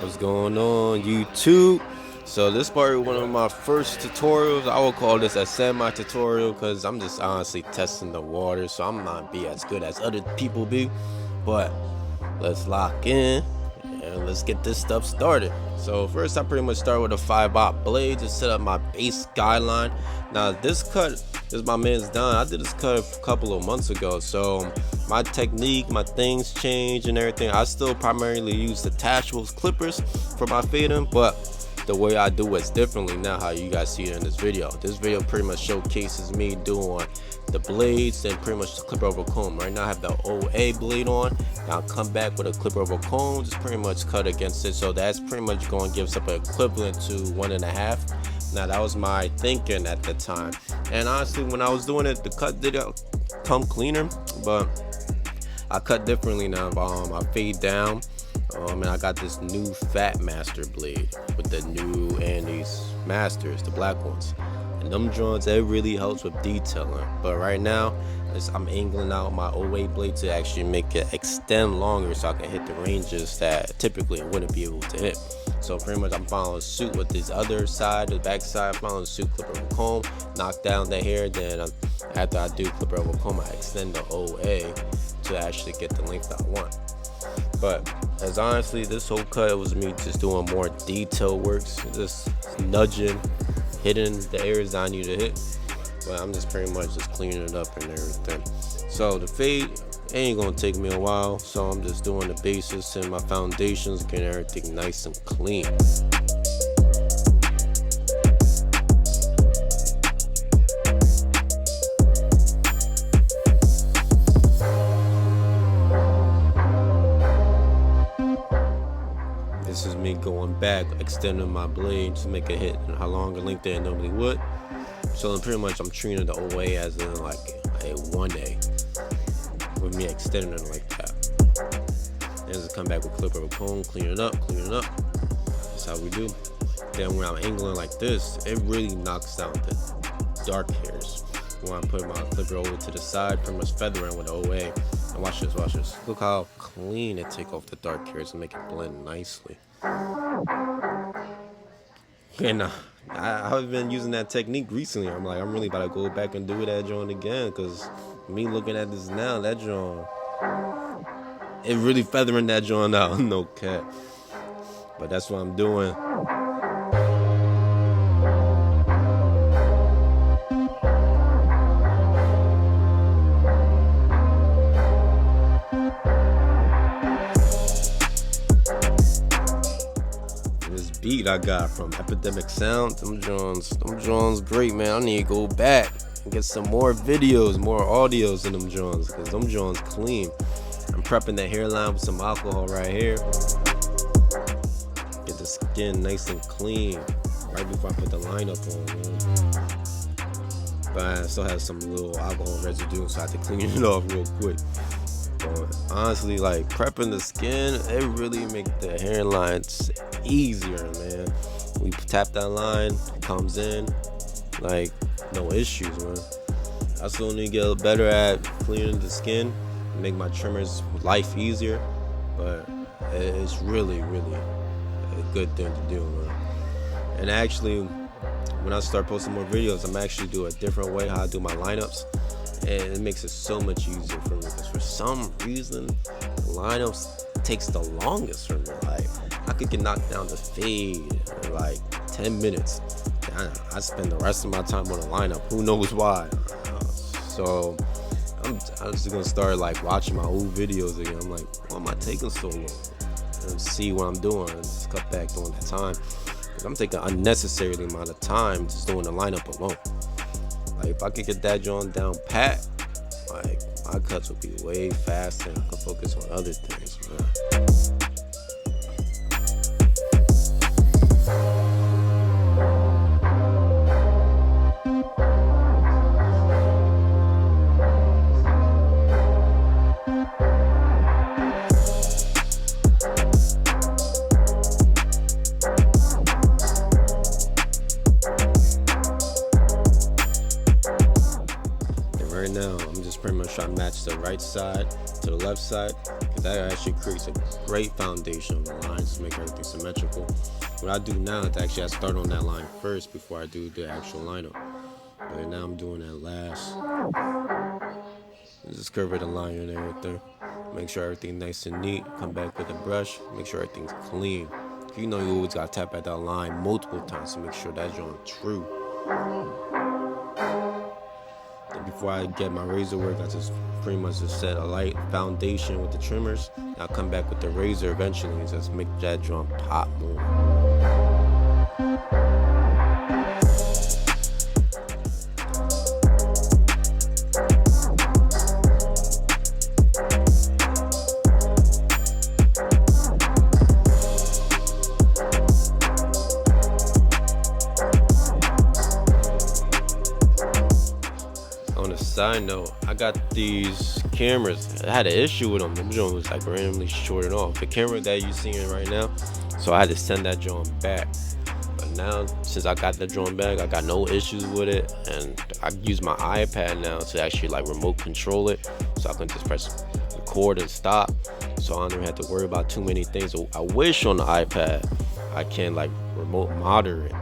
What's going on, YouTube? So this part is one of my first tutorials. I will call this a semi-tutorial because I'm just honestly testing the water, so I'm not be as good as other people be. But let's lock in and let's get this stuff started. So first I pretty much start with a 5/0 blade to set up my base guideline. Now this cut is my man's done. I did this cut a couple of months ago, so my technique, my things change and everything. I still primarily use Detachables clippers for my fading, but the way I do it's differently now how you guys see it in this video. This video pretty much showcases me doing the blades and pretty much the clipper over comb. Right now I have the OA blade on. Now I'll come back with a clipper over comb, just pretty much cut against it. So that's pretty much going to give us up an equivalent to 1.5. Now that was my thinking at the time. And honestly, when I was doing it, the cut did come cleaner, but I cut differently now. I fade down. And I got this new Fat Master blade with the new Andes Masters, the black ones. And them joints, it really helps with detailing. But right now, I'm angling out my OA blade to actually make it extend longer so I can hit the ranges that typically I wouldn't be able to hit. So pretty much I'm following suit with this other side, the back side, following suit clipper over comb, knock down the hair, then after I do clipper over comb, I extend the OA to actually get the length I want. But as honestly, this whole cut was me just doing more detail works, just nudging, hitting the areas I need to hit. But I'm just pretty much just cleaning it up and everything. So the fade ain't gonna take me a while, so I'm just doing the basis and my foundations, getting everything nice and clean. This is me going back, extending my blade to make it hit a longer length than it normally would. So pretty much I'm treating the OA as in like a 1A with me extending it like that. Then just come back with clipper over comb, clean it up. That's how we do. Then when I'm angling like this, it really knocks down the dark hairs. When I put my clipper over to the side, pretty much feathering with the OA. And watch this. Look how clean it take off the dark hairs and make it blend nicely. And I've been using that technique recently. I'm really about to go back and do that joint again, because me looking at this now, that joint, it really feathering that joint out. No cap. But that's what I'm doing. Beat I got from Epidemic Sound, them Jones great, man. I need to go back and get some more videos, more audios in them Jones, because them Jones clean. I'm prepping the hairline with some alcohol right here. Get the skin nice and clean right before I put the lineup on, man. But I still have some little alcohol residue, so I have to clean it off real quick. But honestly, like prepping the skin, it really makes the hairlines easier, man. We tap that line, it comes in, like no issues, man. I still need to get better at cleaning the skin, make my trimmers life easier, but it's really a good thing to do, man. And actually, when I start posting more videos, I'm actually do a different way how I do my lineups. And it makes it so much easier for me, because for some reason the lineups takes the longest for me. Like I could get knocked down the fade in like 10 minutes. I spend the rest of my time on a lineup. Who knows why? So I'm just gonna start like watching my old videos again. I'm like, why am I taking so long? And see what I'm doing and just cut back on that time. I'm taking an unnecessary amount of time just doing the lineup alone. Like if I could get that joint down pat, like my cuts would be way faster and I can focus on other things, man. Right now I'm just pretty much trying to match the right side to the left side, That actually creates a great foundation of the lines to make everything symmetrical. What I do now is actually I start on that line first before I do the actual lineup. But now I'm doing that last. Just curve the line and everything. Make sure everything's nice and neat. Come back with a brush. Make sure everything's clean. You know you always gotta tap at that line multiple times to make sure that's drawing true. And before I get my razor work, I just pretty much just set a light foundation with the trimmers. I'll come back with the razor eventually and just make that drawing pop more. On a side note, I got these cameras. I had an issue with them. The joint was like randomly shorted off. The camera that you're seeing right now, so I had to send that joint back. But now, since I got that joint back, I got no issues with it, and I use my iPad now to actually like remote control it, so I can just press record and stop. So I don't have to worry about too many things. So I wish on the iPad I can like remote monitor it,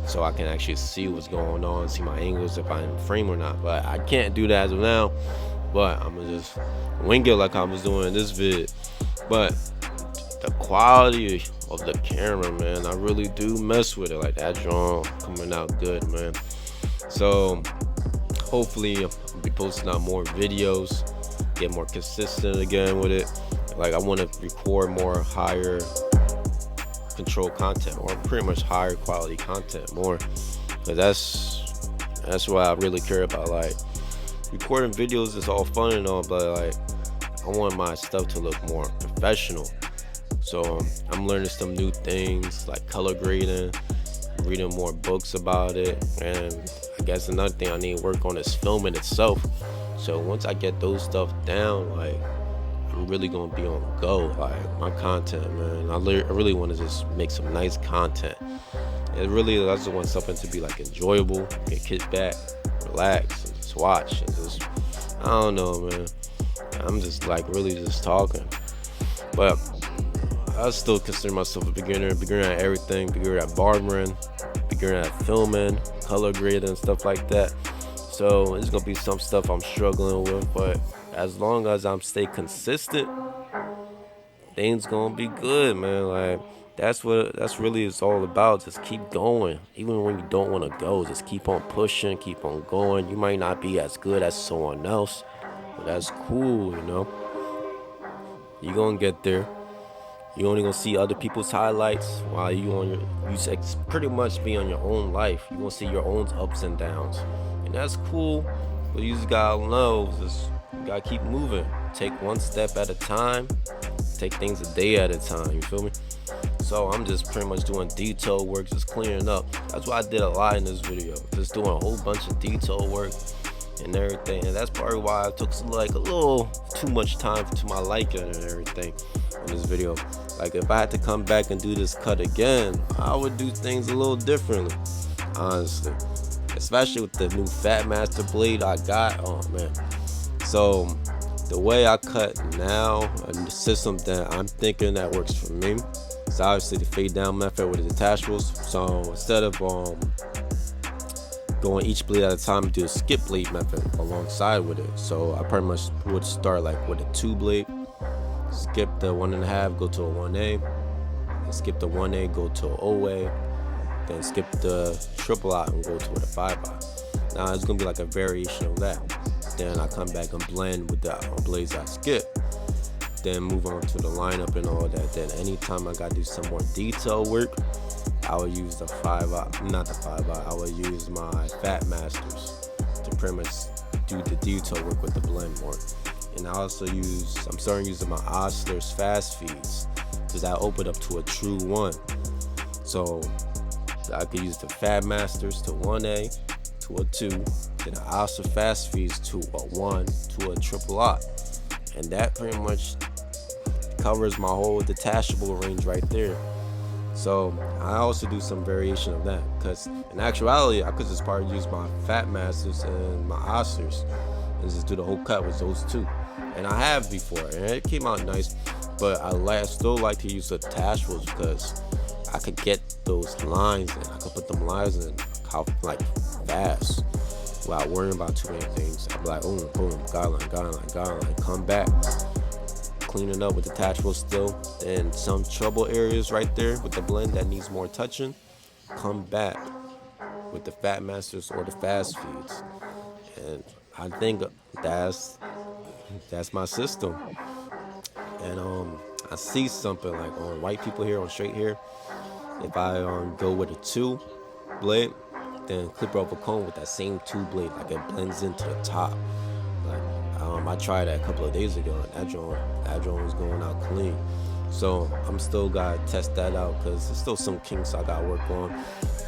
so I can actually see what's going on, see my angles, if I'm in frame or not. But I can't do that as of now. But I'm gonna just wing it like I was doing in this vid. But the quality of the camera, man, I really do mess with it. Like that drawing coming out good, man. So hopefully I'll be posting out more videos, get more consistent again with it. Like I want to record more higher control content, or pretty much higher quality content more, because that's what I really care about. Like recording videos is all fun and all, but like I want my stuff to look more professional. So I'm learning some new things like color grading, reading more books about it, and I guess another thing I need to work on is filming itself. So once I get those stuff down, like I'm really gonna be on go. Like my content, man, I really want to just make some nice content. It really, I just want something to be like enjoyable, get kick back, relax, and just watch, and just, I don't know, man. I'm just like really just talking, but I still consider myself a beginner at everything, beginner at barbering, beginner at filming, color grading, and stuff like that. So it's gonna be some stuff I'm struggling with, but as long as I'm stay consistent, things gonna be good, man. Like that's really it's all about. Just keep going, even when you don't want to go. Just keep on pushing, keep on going. You might not be as good as someone else, but that's cool, you know. You gonna get there. You only gonna see other people's highlights while you pretty much be on your own life. You gonna see your own ups and downs, and that's cool. But you just gotta know, you gotta keep moving. Take one step at a time. Take things a day at a time. You feel me? So I'm just pretty much doing detail work, just clearing up. That's what I did a lot in this video. Just doing a whole bunch of detail work and everything. And that's probably why I took like a little too much time to my liking and everything in this video. Like if I had to come back and do this cut again, I would do things a little differently, honestly. Especially with the new Fat Master blade I got. Oh man. So the way I cut now and the system that I'm thinking that works for me is obviously the fade down method with the detachables. So instead of going each blade at a time, do a skip blade method alongside with it. So I pretty much would start like with a 2 blade, skip the 1.5, go to a 1A, and skip the 1A, go to a OA, then skip the triple out and go to a 5-eye. Now it's gonna be like a variation of that. Then I come back and blend with the blades I skip. Then move on to the lineup and all that. Then anytime I gotta do some more detail work, I would use the 5-eye, not the 5-eye, I would use my Fat Masters to pretty much do the detail work with the blend more. And I also I'm starting using my oscillators fast feeds, because that opened up to a true 1. So I could use the Fat Masters to 1A, to a 2, then I also fast feeds to a 1, to a triple aught. And that pretty much covers my whole detachable range right there. So I also do some variation of that, because in actuality I could just probably use my Fat Masters and my oscillators and just do the whole cut with those two. and I have before, and it came out nice. But I still like to use the Detachables because I could get those lines and I could put them lines in how like fast without worrying about too many things. I'll be like, boom, boom, guideline, come back, clean it up with the Detachables still. Then some trouble areas right there with the blend that needs more touching, come back with the Fat Masters or the fast feeds. And I think that's my system. And I see something like on white people here on straight hair. If I go with a 2 blade, then clip off a comb with that same 2 blade, like it blends into the top. Like I tried that a couple of days ago, and that joint was going out clean. So I'm still gotta test that out because there's still some kinks I gotta work on.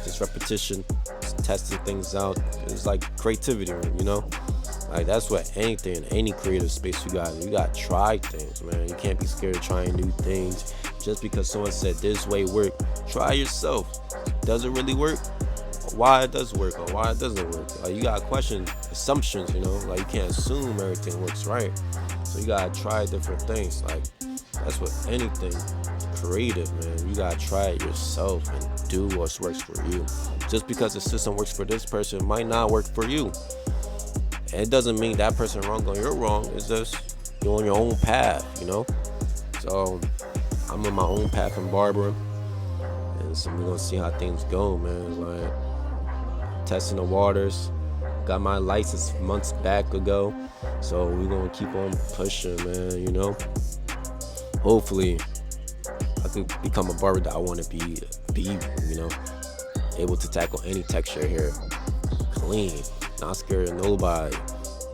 Just repetition, just testing things out. It's like creativity, you know. Like that's what anything, any creative space you gotta try things, man. You can't be scared of trying new things. Just because someone said this way work, try yourself. Does it really work? Why it does work or why it doesn't work? Like you gotta question assumptions, you know. Like you can't assume everything works right. So you gotta try different things. Like that's what anything creative, man. You gotta try it yourself and do what works for you. Just because the system works for this person might not work for you. And it doesn't mean that person wrong or you're wrong. It's just you're on your own path, you know. So I'm on my own path in barbering, and so we're gonna see how things go, man. It's like testing the waters. Got my license months back ago, so we're gonna keep on pushing, man. You know. Hopefully, I could become a barber that I want to be. You know, able to tackle any texture here, clean. Not scared of nobody.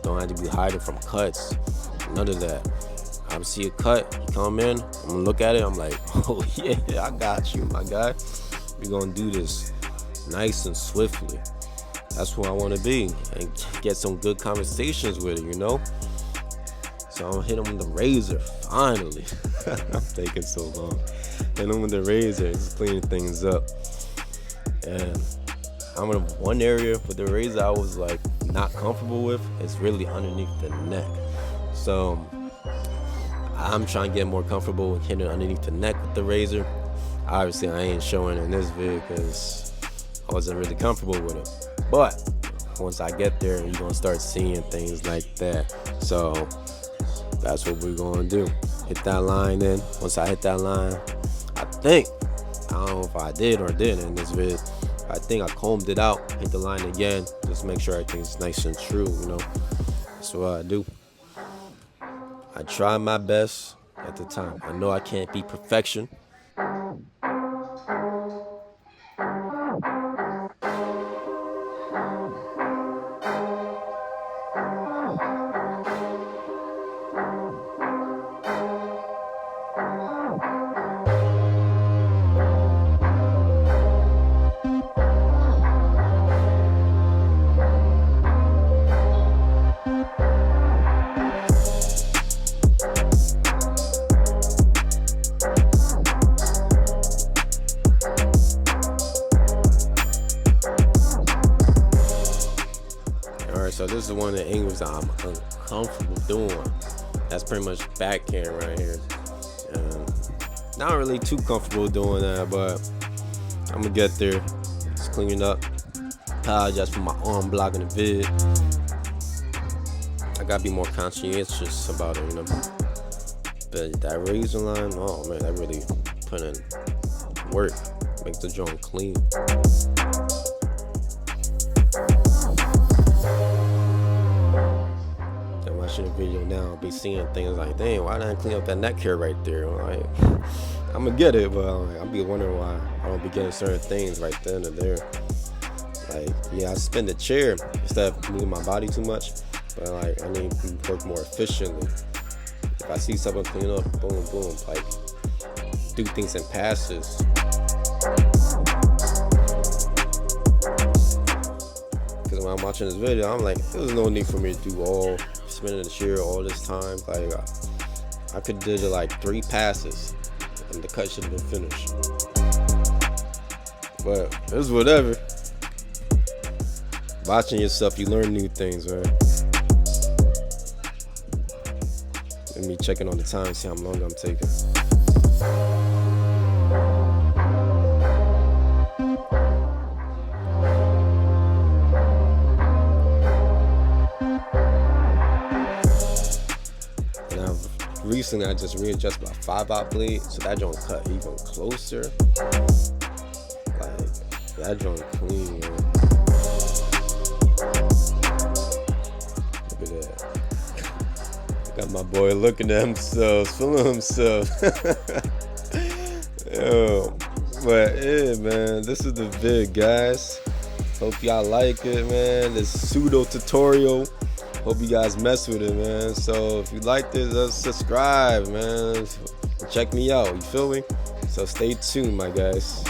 Don't have to be hiding from cuts. None of that. I see a cut, come in, I'm gonna look at it, I'm like, oh yeah, I got you, my guy. We're gonna do this nice and swiftly. That's who I wanna be, and get some good conversations with it, you know? So I'm gonna hit him with the razor, finally. I'm taking so long. Hit him with the razor, just cleaning things up. And I'm in one area with the razor I was like not comfortable with. It's really underneath the neck. So I'm trying to get more comfortable with hitting underneath the neck with the razor. Obviously I ain't showing in this vid because I wasn't really comfortable with it. But once I get there, you're gonna start seeing things like that. So that's what we're gonna do. Hit that line in. Once I hit that line, I don't know if I did or didn't in this vid. I think I combed it out, hit the line again, just make sure everything's nice and true, you know. That's what I do. I try my best at the time. I know I can't be perfection. So this is one of the angles that I'm uncomfortable doing. That's pretty much backhand right here. Not really too comfortable doing that, but I'm gonna get there. Just clean it up. Apologize for my arm blocking the vid. I gotta be more conscientious about it, you know. But that razor line, oh man, that really put in work. Makes the joint clean. Watching the video now, I'll be seeing things like, dang, why didn't I clean up that neck hair right there? Like, I'm gonna get it, but I'll be wondering why I don't be getting certain things right then and there. Like, yeah, I spin the chair instead of moving my body too much, but like, I need to work more efficiently. If I see something clean up, boom, boom, like, do things in passes. Because when I'm watching this video, I'm like, there's no need for me to do all spinning the chair all this time. Like I could do like 3 passes and the cut should have been finished. But it's whatever. Watching yourself, you learn new things, man. is me checking on the time, see how long I'm taking. Recently I just readjusted my 5/0 blade, so that joint cut even closer. Like, that joint clean, man. Look at that. Got my boy looking at himself, feeling himself. Yo, but yeah, man, this is the vid, guys. Hope y'all like it, man. This pseudo tutorial. Hope you guys mess with it, man. So if you like this, subscribe, man. Check me out, you feel me? So stay tuned, my guys.